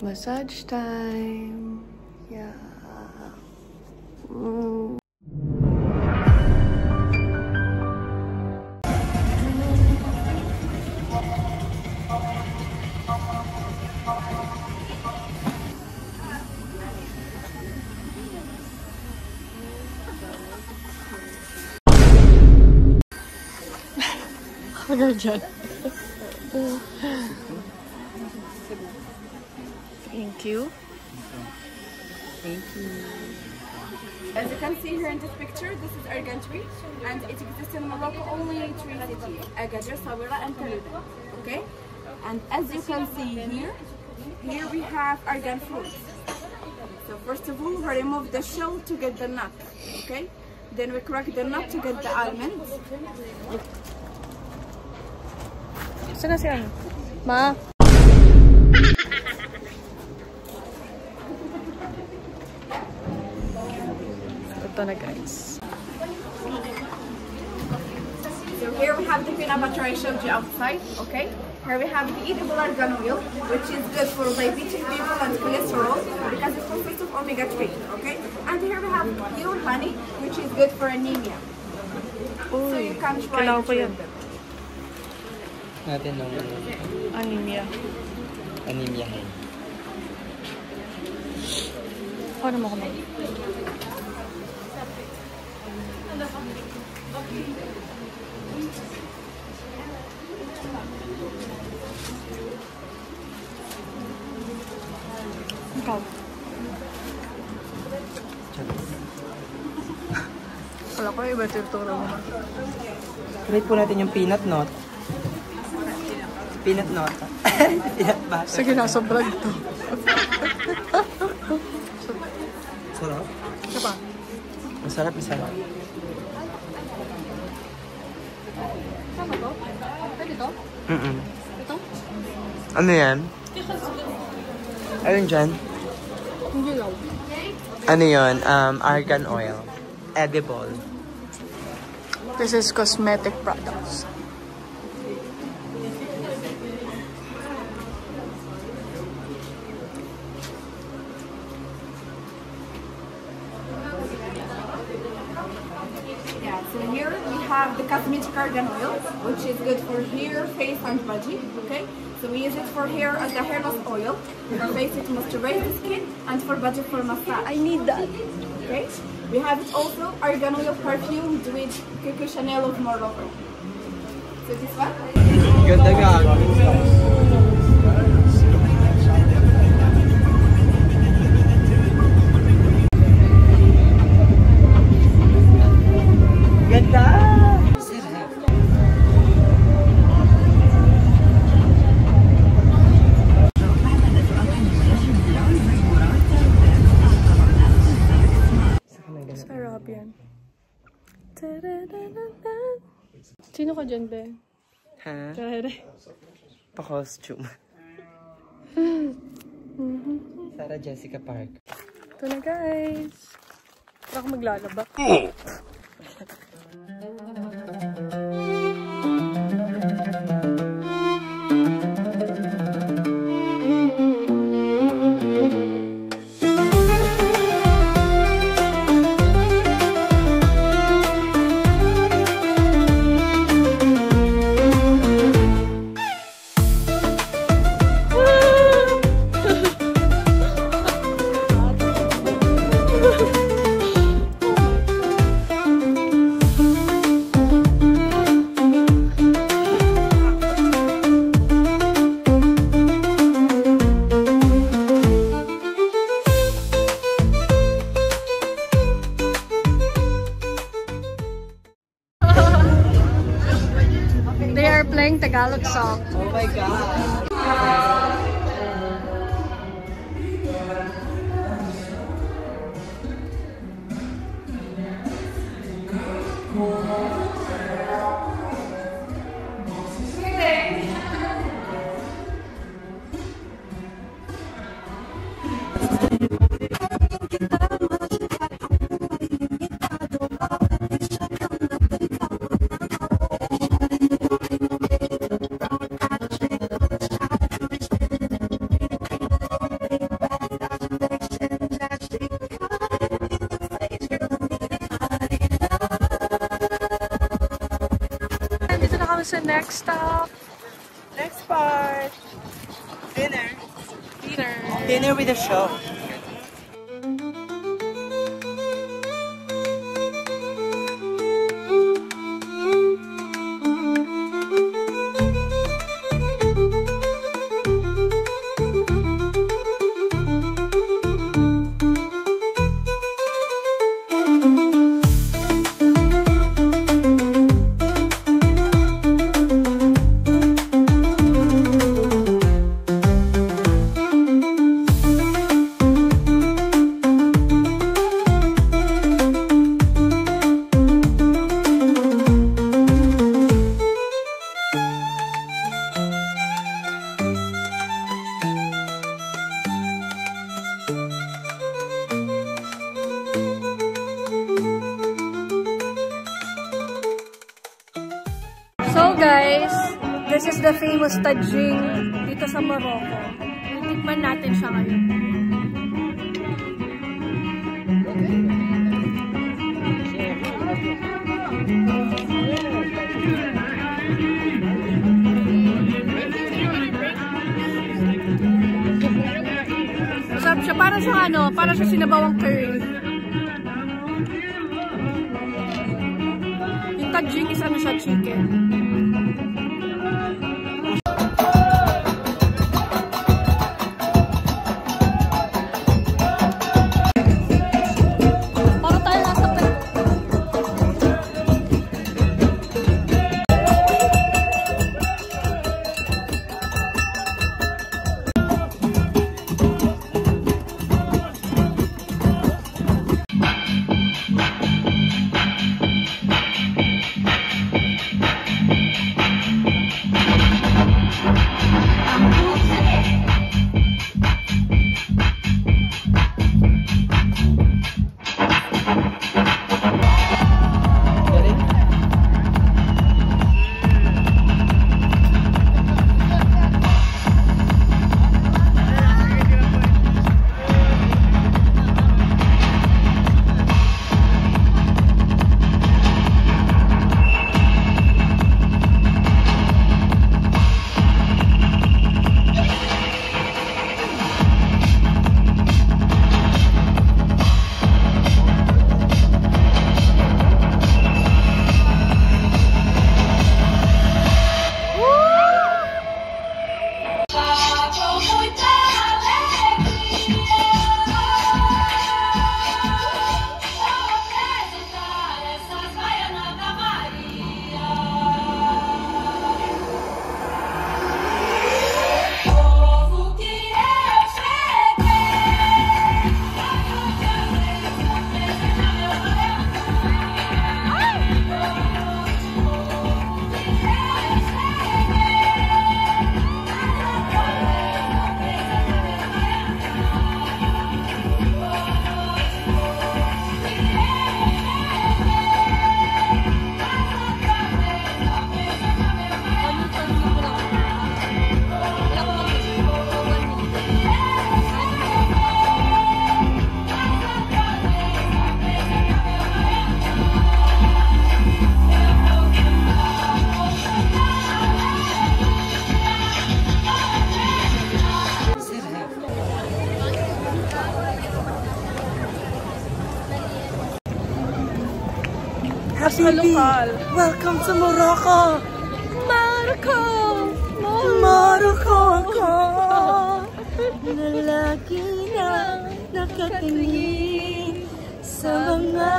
Massage time. Yeah. Agad dyan. Thank you. Thank you. As you can see here in this picture, this is argan tree, and it exists in Morocco only in three cities: Agadir, Sawira, and Taroudannt. Okay, and as you can see here we have argan fruits. So first of all, we remove the shell to get the nut. Okay, then we crack the nut to get the almonds. Saan na si ano? Ma? Ito na guys. So here we have the peanut butter I showed you outside, okay? Here we have the edible argan oil, which is good for diabetic people and cholesterol because it consists of omega-3, okay? And here we have pure honey, which is good for anemia. So you can try Kailangan ko yan. Natin ng Anemia. anemia. Paano mo kumain? Ikaw. Wala ko iba tuturo mo. Try po natin yung peanut nut. Peanut nut. Peanut butter. Sige, nasa vlog to. Sarap. Isa pa. Masarap, masarap. Sama to? Pwede to? Ito? Ano yan? Ayun dyan? Hindi law. Ano yun? Argan oil. Edible. This is cosmetic products. Yeah, so here we have the cosmetic argan oil, which is good for hair, face, and body, okay? So we use it for hair as a hair loss oil, for face it moisturize the skin, and for body for massage. I need that. Okay? We have it also argan oil perfumed with Coco Chanel of Morocco. So this one? Ganda nga. Ganda! Sarap yan. Sino ka dyan, be? Ha? Kare. Pa-costume. Sarah Jessica Park. Ito na guys. Para ako maglalaba. They are playing Tagalog song. Oh my God! next stop. Next part. Dinner. Dinner. Dinner with a show. So guys, this is the famous tajing dito sa Morocco. Tikman natin siya ngayon. Masarap siya. Parang siya parang siya sinabawang curry. Yung tajing is siya, chicken. Habibi, welcome to Morocco! Morocco! Morocco ko! Lalaki na nakatingin sa mga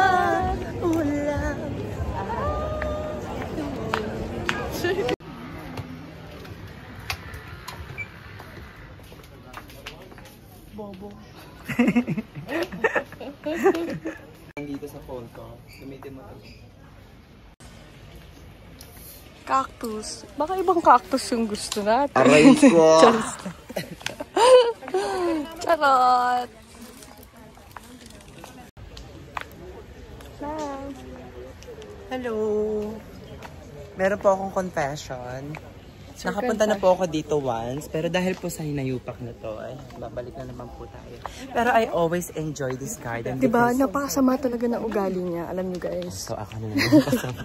ulam. Bobo. Dito sa phone ko, gamitin mo ito. Cactus. Baka ibang cactus yung gusto natin. Aray ko! Charot! Hello! Meron po akong confession. Nakapunta na po ako dito once, pero dahil po sa hinayupak na to, ay babalik na naman po tayo. Pero I always enjoy this garden. Diba? Napakasama talaga ng ugali niya. Alam niyo guys. So ako na naman kasama.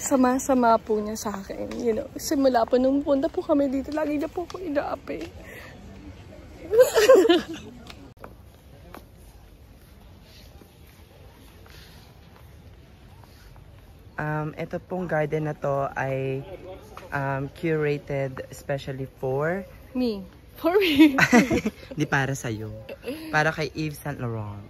Sama-sama po niya sa akin. You know, simula po nung punta po kami dito, lagi na po ako inaapi. Ito pong garden na to ay curated especially for Me. For me. Hindi para sa'yo. Para kay Yves Saint Laurent.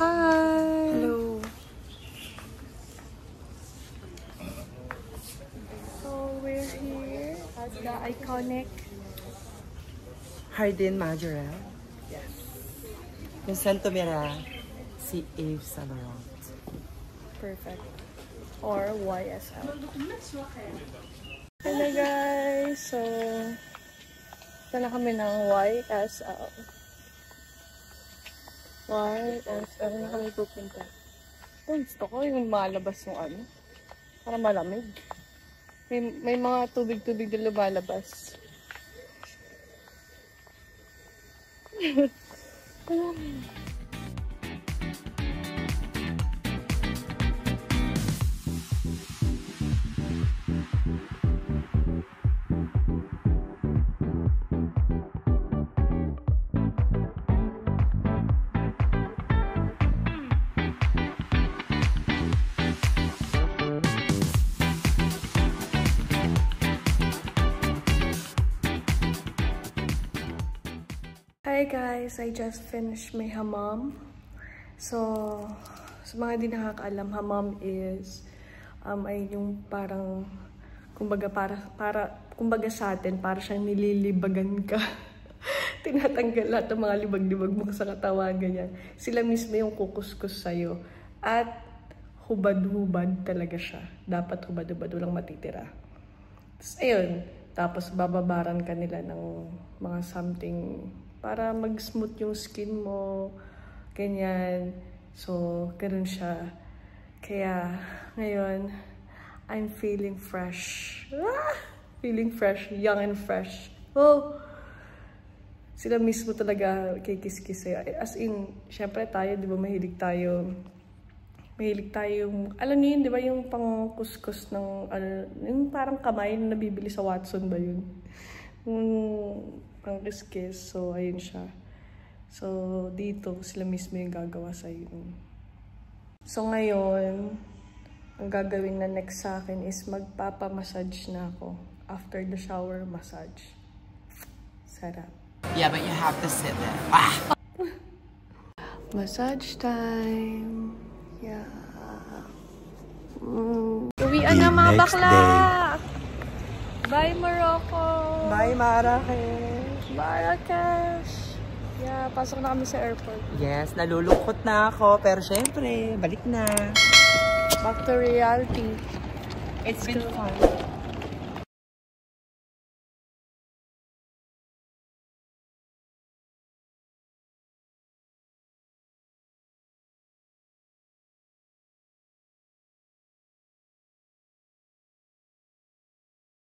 Hi! Hello! So, we're here at the iconic Jardin Majorelle. Yes. Kung saan tumira si Yves Saint Laurent. Perfect. Or YSL. Hello guys! So, ito na kami ng YSL. YSL na kami pupunta. Oh, gusto ko yung malabas yung ano. Para malamig. May mga tubig-tubig na lumalabas. Hi guys, I just finished my hammam. So, sa mga di nakakaalam, hammam is ay yung parang kumbaga kumbaga sa atin, para siyang nililibagan ka. Tinatanggal lahat ng mga libag-libag mo sa katawan, ganyan. Sila mismo yung kukuskus sa'yo. At hubad-hubad talaga siya. Dapat hubad-hubad, walang matitira. Tapos, ayun. Tapos, bababaran ka nila ng mga something para mag-smooth yung skin mo. Ganyan. So, ganoon siya. Kaya, ngayon, I'm feeling fresh. Feeling fresh. Young and fresh. Oh! Sila mismo talaga kikis-kis sa'yo. As in, syempre tayo, di ba, mahilig tayo yung, alam niyo yun, di ba, yung pang-kuskus ng, yung parang kamay na nabibili sa Watson ba yun? Yung pang-kiss-kiss. So, ayun siya. So, dito, sila mismo yung gagawa sa'yo. So, ngayon, ang gagawin na next sa akin is magpapamassage na ako. After the shower massage. Sarap. Yeah, but you have to sit there. Ah! Massage time. Yeah. Uwian na mga bakla! Bye Morocco! Bye Marrakesh! Marrakesh! Yeah, pasok na kami sa airport. Yes, nalulungkot na ako. Pero syempre, balik na. Back to reality. It's been fun.